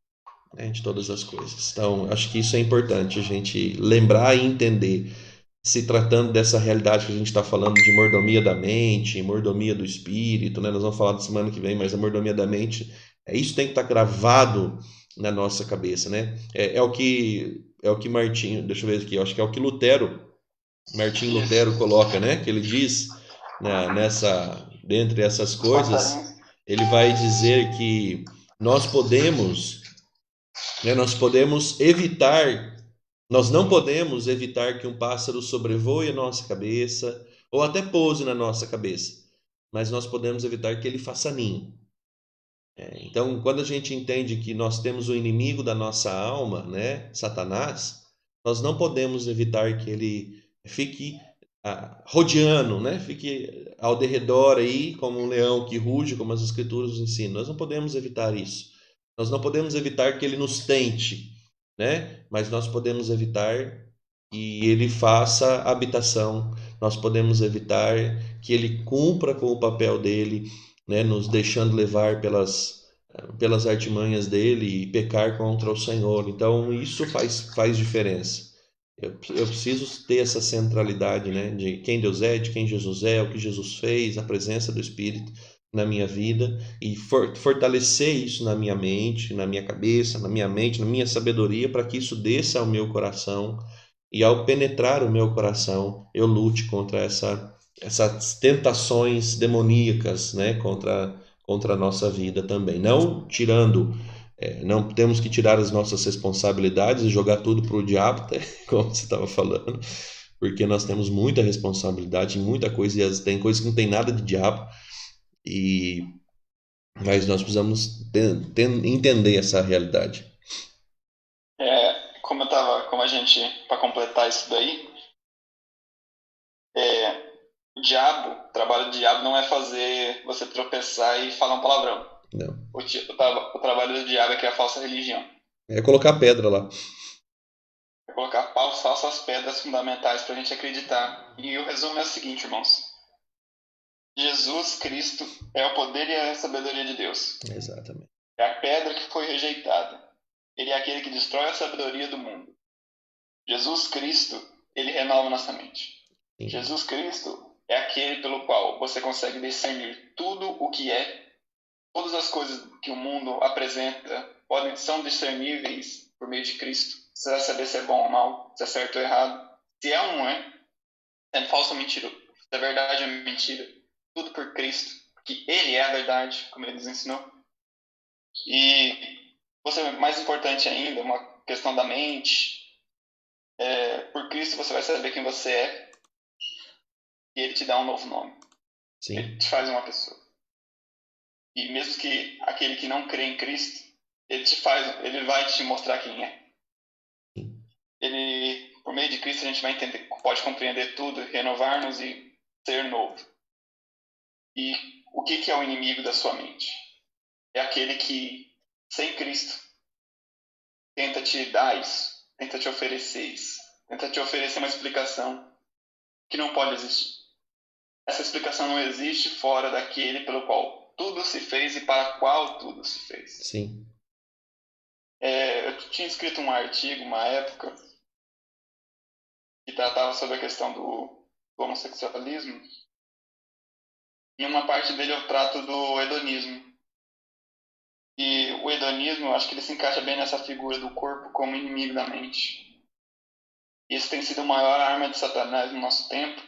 né, de todas as coisas. Então, acho que isso é importante a gente lembrar e entender. Se tratando dessa realidade que a gente está falando de mordomia da mente, mordomia do espírito, né? Nós vamos falar da semana que vem, mas a mordomia da mente, isso tem que estar gravado na nossa cabeça, né? É o que Martinho, deixa eu ver aqui, eu acho que é o que Martinho Lutero coloca, né? Que ele diz, né, dentre essas coisas, ele vai dizer que nós podemos evitar. Nós não podemos evitar que um pássaro sobrevoe a nossa cabeça ou até pouse na nossa cabeça, mas nós podemos evitar que ele faça ninho. Então, quando a gente entende que nós temos o inimigo da nossa alma, né, Satanás, nós não podemos evitar que ele fique rodeando, né, fique ao derredor aí como um leão que ruge, como as Escrituras nos ensinam. Nós não podemos evitar isso. Nós não podemos evitar que ele nos tente, né? Mas nós podemos evitar que ele faça habitação, nós podemos evitar que ele cumpra com o papel dele, né? Nos deixando levar pelas artimanhas dele e pecar contra o Senhor. Então isso faz diferença. Eu preciso ter essa centralidade, né? De quem Deus é, de quem Jesus é, o que Jesus fez, a presença do Espírito na minha vida e fortalecer isso na minha mente, na minha cabeça, na minha mente, na minha sabedoria, para que isso desça ao meu coração e ao penetrar o meu coração eu lute contra essas tentações demoníacas, né, contra a nossa vida também. Não tirando, não temos que tirar as nossas responsabilidades e jogar tudo para o diabo, como você estava falando, porque nós temos muita responsabilidade em muita coisa e tem coisas que não tem nada de diabo. Mas nós precisamos entender essa realidade.
Para completar isso daí, o trabalho do diabo não é fazer você tropeçar e falar um palavrão.
Não.
O trabalho do diabo é criar falsa religião.
É colocar pedra lá.
É colocar paus, falsas pedras fundamentais para a gente acreditar. E o resumo é o seguinte, irmãos. Jesus Cristo é o poder e a sabedoria de Deus.
Exatamente.
É a pedra que foi rejeitada. Ele é aquele que destrói a sabedoria do mundo. Jesus Cristo, ele renova nossa mente.
Sim.
Jesus Cristo é aquele pelo qual você consegue discernir tudo o que é, todas as coisas que o mundo apresenta são discerníveis por meio de Cristo. Você vai saber se é bom ou mal, se é certo ou errado, se é ou não é, se é falso ou mentira, se é verdade ou mentira. Tudo por Cristo, porque Ele é a verdade, como Ele nos ensinou. E você, mais importante ainda, uma questão da mente. Por Cristo você vai saber quem você é e Ele te dá um novo nome.
Sim.
Ele te faz uma pessoa. E mesmo que aquele que não crê em Cristo, ele vai te mostrar quem é.
Sim.
Por meio de Cristo a gente vai entender, pode compreender tudo, renovar-nos e ser novo. E o que é o inimigo da sua mente? É aquele que, sem Cristo, tenta te dar isso, tenta te oferecer isso, tenta te oferecer uma explicação que não pode existir. Essa explicação não existe fora daquele pelo qual tudo se fez e para qual tudo se fez.
Sim.
Eu tinha escrito um artigo, uma época, que tratava sobre a questão do homossexualismo. Em uma parte dele eu trato do hedonismo. E o hedonismo, eu acho que ele se encaixa bem nessa figura do corpo como inimigo da mente. E esse tem sido a maior arma de Satanás no nosso tempo.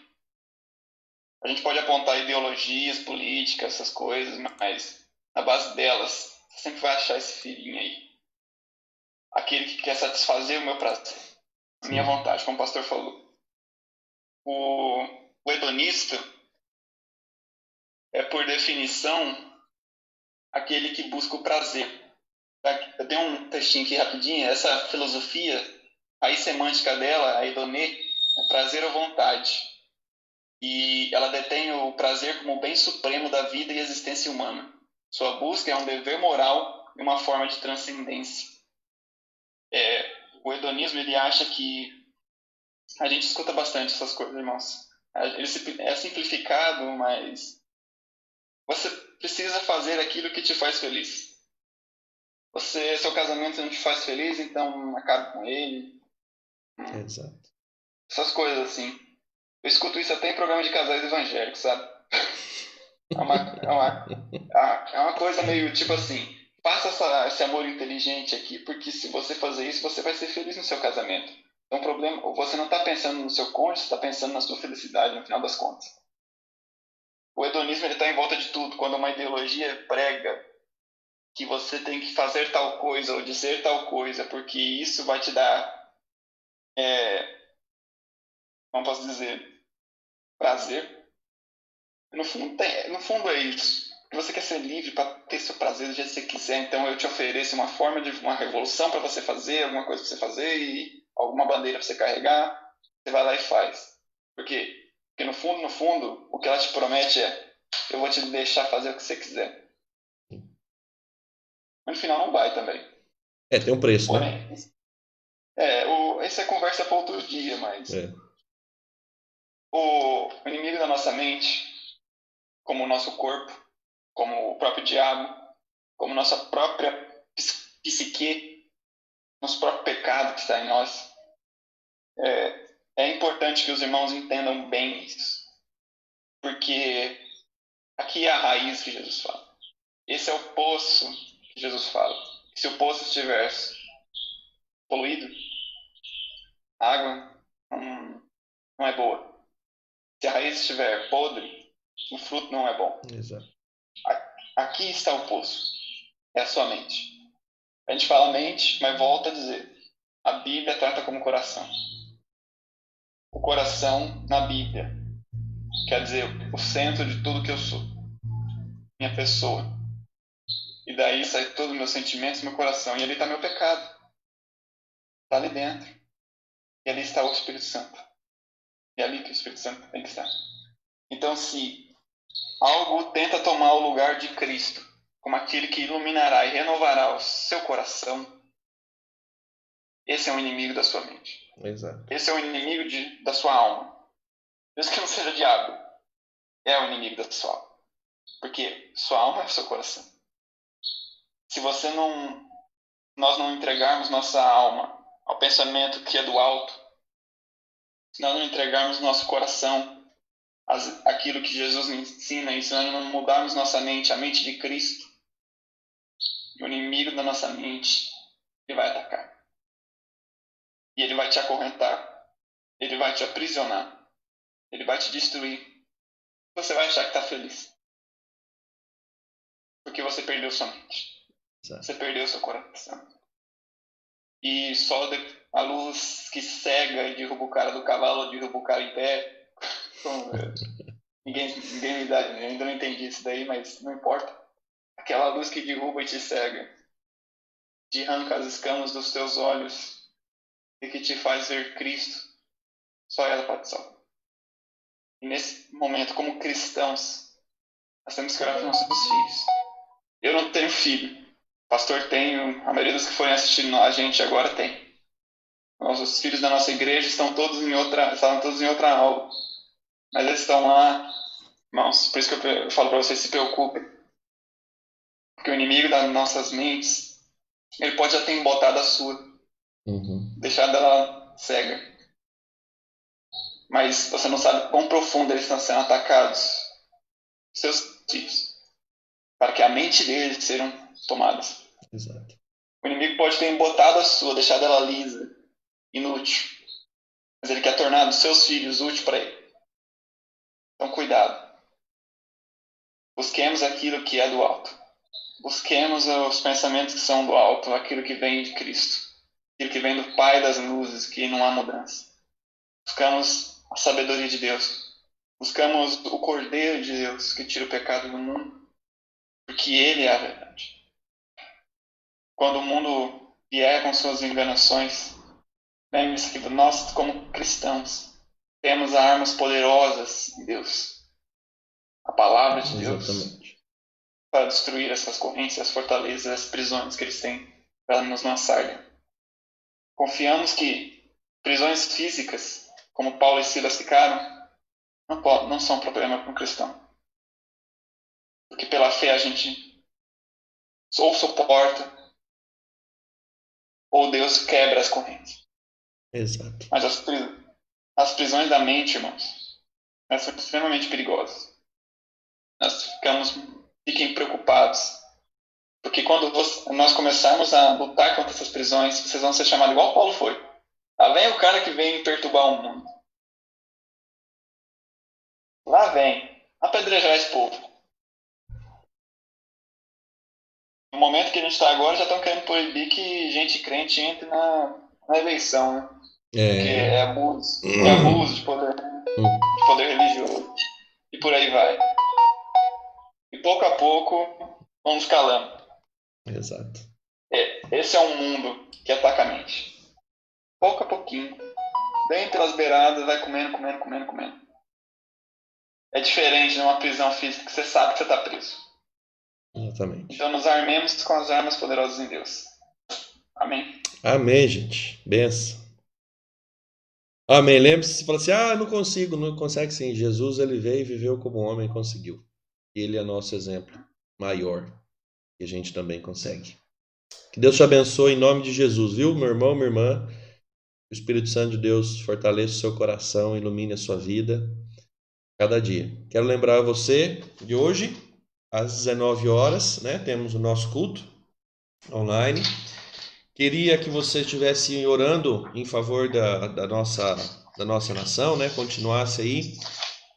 A gente pode apontar ideologias, políticas, essas coisas, mas na base delas, você sempre vai achar esse filhinho aí. Aquele que quer satisfazer o meu prazer, a minha vontade, como o pastor falou. O hedonista é, por definição, aquele que busca o prazer. Eu tenho um textinho aqui rapidinho. Essa filosofia, a semântica dela, a hedonê, é prazer ou vontade. E ela detém o prazer como o bem supremo da vida e existência humana. Sua busca é um dever moral e uma forma de transcendência. O hedonismo, ele acha que... A gente escuta bastante essas coisas, irmãos. É simplificado, mas... Você precisa fazer aquilo que te faz feliz. Seu casamento não te faz feliz, então acabe com ele.
Exato.
Essas coisas assim. Eu escuto isso até em programa de casais evangélicos, sabe? É uma coisa meio tipo assim: faça esse amor inteligente aqui, porque se você fazer isso, você vai ser feliz no seu casamento. Então o problema, você não está pensando no seu cônjuge, você está pensando na sua felicidade no final das contas. O hedonismo está em volta de tudo. Quando uma ideologia prega que você tem que fazer tal coisa ou dizer tal coisa, porque isso vai te dar, não posso dizer, prazer. No fundo é isso. Você quer ser livre para ter seu prazer do jeito que você quiser, então eu te ofereço uma forma de uma revolução para você fazer, alguma coisa para você fazer, e alguma bandeira para você carregar, você vai lá e faz. Por quê? Porque no fundo, o que ela te promete é: eu vou te deixar fazer o que você quiser. Mas no final não vai também.
Tem um preço,
Porém,
né?
essa é conversa para outro dia, mas o inimigo da nossa mente, como o nosso corpo, como o próprio diabo, como nossa própria psique, nosso próprio pecado que está em nós, é importante que os irmãos entendam bem isso. Porque aqui é a raiz que Jesus fala. Esse é o poço que Jesus fala. Se o poço estiver poluído, a água não é boa. Se a raiz estiver podre, o fruto não é bom.
Exato.
Aqui está o poço. É a sua mente. A gente fala mente, mas volta a dizer: a Bíblia trata como coração. O coração na Bíblia quer dizer o centro de tudo que eu sou. Minha pessoa. E daí sai todos os meus sentimentos, meu coração. E ali está meu pecado. Está ali dentro. E ali está o Espírito Santo. E é ali que o Espírito Santo tem que estar. Então, se algo tenta tomar o lugar de Cristo, como aquele que iluminará e renovará o seu coração, Esse é o inimigo da sua mente.
Exato.
Esse é o inimigo da sua alma. Mesmo que não seja o diabo, é o inimigo da sua alma. Porque sua alma é o seu coração. Se nós não entregarmos nossa alma ao pensamento que é do alto, se nós não entregarmos nosso coração aquilo que Jesus nos ensina, e se nós não mudarmos nossa mente, a mente de Cristo, o inimigo da nossa mente, ele vai atacar. E ele vai te acorrentar. Ele vai te aprisionar. Ele vai te destruir. Você vai achar que está feliz. Porque você perdeu sua mente.
Exato.
Você perdeu seu coração. E só a luz que cega e derruba o cara do cavalo, derruba o cara em pé. Ninguém me dá, eu ainda não entendi isso daí, mas não importa. Aquela luz que derruba e te cega, te arranca as escamas dos teus olhos e que te faz ver Cristo, só ela pode salvar. E nesse momento, como cristãos, nós temos que orar para os nossos filhos. Eu não tenho filho. O pastor tem, a maioria dos que forem assistindo a gente agora tem. Os filhos da nossa igreja estavam todos em outra aula. Mas eles estão lá, irmãos, por isso que eu falo para vocês, se preocupem. Porque o inimigo das nossas mentes, ele pode já ter embotado a sua. Deixado ela cega. Mas você não sabe quão profundo eles estão sendo atacados. Seus filhos. Para que a mente deles sejam tomadas.
Exato.
O inimigo pode ter embotado a sua, deixado ela lisa, inútil. Mas ele quer tornar os seus filhos úteis para ele. Então, cuidado. Busquemos aquilo que é do alto. Busquemos os pensamentos que são do alto, aquilo que vem de Cristo. Aquilo que vem do Pai das luzes, que não há mudança. Buscamos a sabedoria de Deus. Buscamos o Cordeiro de Deus, que tira o pecado do mundo. Porque Ele é a verdade. Quando o mundo vier com suas enganações, lembre-se que nós, como cristãos, temos armas poderosas em Deus. A palavra de Deus.
Exatamente.
Para destruir essas correntes, as fortalezas, as prisões que eles têm para nos lançar. Confiamos que prisões físicas, como Paulo e Silas ficaram, não são problema para um cristão. Porque pela fé a gente ou suporta, ou Deus quebra as correntes.
Exato.
Mas as prisões da mente, irmãos, elas são extremamente perigosas. Fiquem preocupados. Porque quando nós começarmos a lutar contra essas prisões, vocês vão ser chamados igual Paulo foi. Lá vem o cara que vem perturbar o mundo. Lá vem apedrejar esse povo. No momento que a gente está agora, já estão querendo proibir que gente crente entre na eleição, né? Porque é abuso. É abuso de poder religioso. E por aí vai. E pouco a pouco, vamos calando.
Exato.
Esse é um mundo que ataca a mente. Pouco a pouquinho. Bem pelas beiradas, vai comendo. É diferente de uma prisão física que você sabe que você está preso.
Exatamente.
Então nos armemos com as armas poderosas em Deus. Amém?
Amém, gente. Benção. Amém. Lembre-se, se fala assim, não consigo, não consegue sim. Jesus, ele veio e viveu como homem e conseguiu. E ele é nosso exemplo maior. E a gente também consegue. Que Deus te abençoe em nome de Jesus, viu, meu irmão, minha irmã? O Espírito Santo de Deus fortaleça o seu coração, ilumine a sua vida cada dia. Quero lembrar você de hoje, às 19 horas, né, temos o nosso culto online. Queria que você estivesse orando em favor da nossa nação, né, continuasse aí.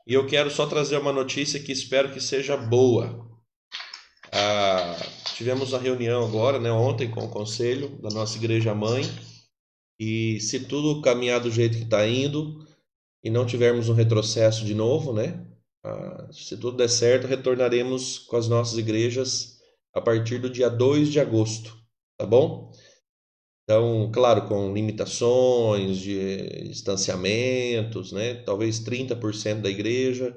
E eu quero só trazer uma notícia que espero que seja boa. Tivemos uma reunião agora, né, ontem, com o conselho da nossa igreja mãe. E se tudo caminhar do jeito que está indo e não tivermos um retrocesso de novo, né, se tudo der certo, retornaremos com as nossas igrejas a partir do dia 2 de agosto, tá bom? Então, claro, com limitações de distanciamentos, né, talvez 30% da igreja,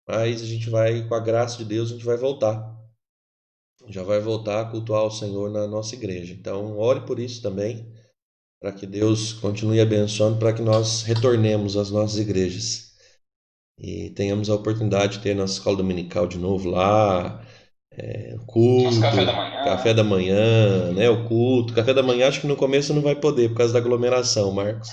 mas a gente vai, com a graça de Deus, a gente vai voltar. Já vai voltar a cultuar o Senhor na nossa igreja. Então, ore por isso também, para que Deus continue abençoando, para que nós retornemos às nossas igrejas e tenhamos a oportunidade de ter nossa escola dominical de novo lá, culto,
Nosso café da manhã.
café da manhã, né? O culto, café da manhã acho que no começo não vai poder por causa da aglomeração, Marcos.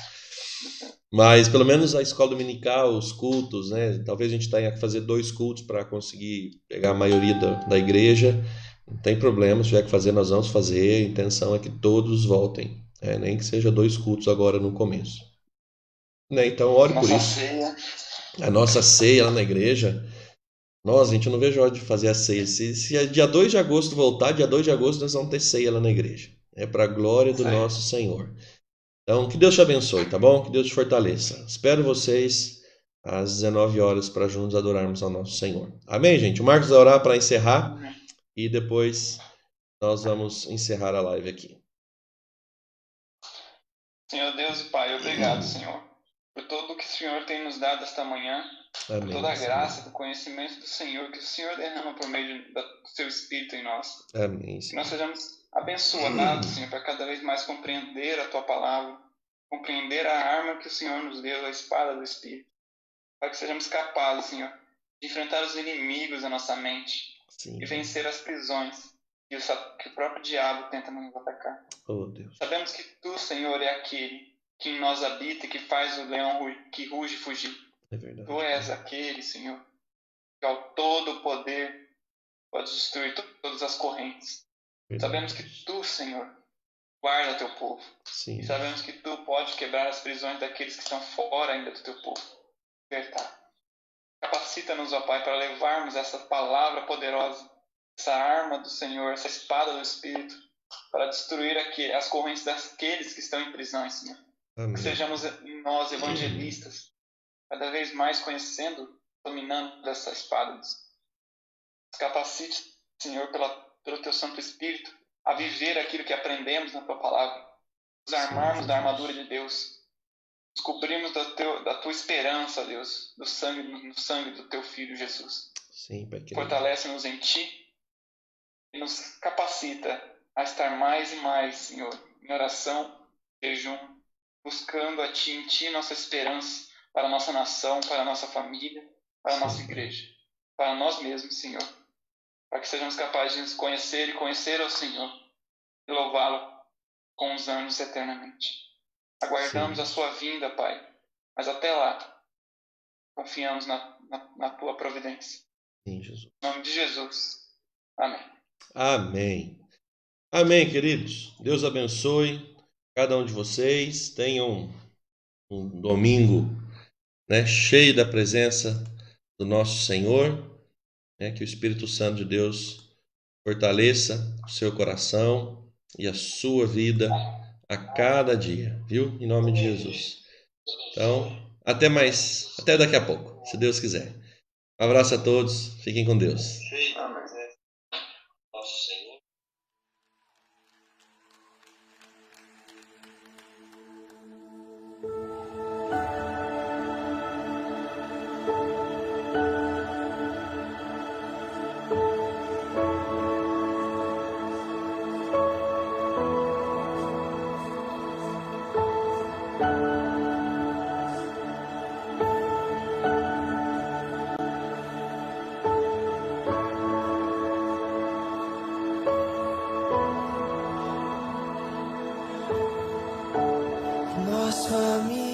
Mas pelo menos a escola dominical, os cultos, né? Talvez a gente tenha que fazer 2 cultos para conseguir pegar a maioria da igreja. Não tem problema, se tiver que fazer, nós vamos fazer. A intenção é que todos voltem, nem que seja 2 cultos agora no começo. Né? Então, ore por
Nossa
isso.
ceia.
A nossa ceia lá na igreja, nossa, gente, eu não vejo hora de fazer a ceia. Se é dia 2 de agosto voltar, dia 2 de agosto nós vamos ter ceia lá na igreja. É para a glória do
Isso aí.
nosso Senhor. Então, que Deus te abençoe, tá bom? Que Deus te fortaleça. Espero vocês às 19 horas para juntos adorarmos ao nosso Senhor. Amém, gente? O Marcos vai orar para encerrar e depois nós vamos encerrar a live aqui.
Senhor Deus e Pai, obrigado, Senhor, por tudo que o Senhor tem nos dado esta manhã,
Amém.
por toda a graça, do conhecimento do Senhor, que o Senhor derrama por meio do seu Espírito em nós.
Amém,
Que
Senhor.
nós sejamos abençoados, Senhor, para cada vez mais compreender a Tua palavra, compreender a arma que o Senhor nos deu, a espada do Espírito, para que sejamos capazes, Senhor, de enfrentar os inimigos da nossa mente
Sim.
e vencer as prisões que o próprio diabo tenta nos atacar.
Oh, Deus.
Sabemos que Tu, Senhor, é aquele que em nós habita e que faz o leão que ruge fugir.
É verdade.
Tu és aquele, Senhor, que ao todo o poder pode destruir todas as correntes.
Verdade.
Sabemos que Tu, Senhor, guarda Teu povo.
Sim.
E sabemos que Tu pode quebrar as prisões daqueles que estão fora ainda do Teu povo. Libertar. Capacita-nos, ó Pai, para levarmos essa palavra poderosa, essa arma do Senhor, essa espada do Espírito, para destruir as correntes daqueles que estão em prisão, Senhor.
Amém.
Que sejamos nós evangelistas, cada vez mais conhecendo, dominando essa espada. Nos capacite, Senhor, pelo Teu Santo Espírito, a viver aquilo que aprendemos na Tua palavra. Nos armarmos da armadura de Deus. Nos cobrirmos da Tua esperança, Deus, no sangue do Teu Filho Jesus.
Sim, Pai querido.
Fortalece-nos em Ti e nos capacita a estar mais e mais, Senhor, em oração, jejum, buscando a Ti, em Ti, nossa esperança para a nossa nação, para a nossa família, para a nossa igreja, para nós mesmos, Senhor. Para que sejamos capazes de nos conhecer e conhecer ao Senhor e louvá-lo com os anos eternamente. Aguardamos
Sim.
a Sua vinda, Pai, mas até lá confiamos na Tua providência.
Sim, Jesus.
Em nome de Jesus. Amém.
Amém. Amém, queridos. Deus abençoe cada um de vocês. Tenham um domingo, cheio da presença do nosso Senhor. Que o Espírito Santo de Deus fortaleça o seu coração e a sua vida a cada dia, viu? Em nome de Jesus. Então, até mais. Até daqui a pouco, se Deus quiser. Um abraço a todos. Fiquem com Deus.
Amém.
Nosso Senhor.
Nós família.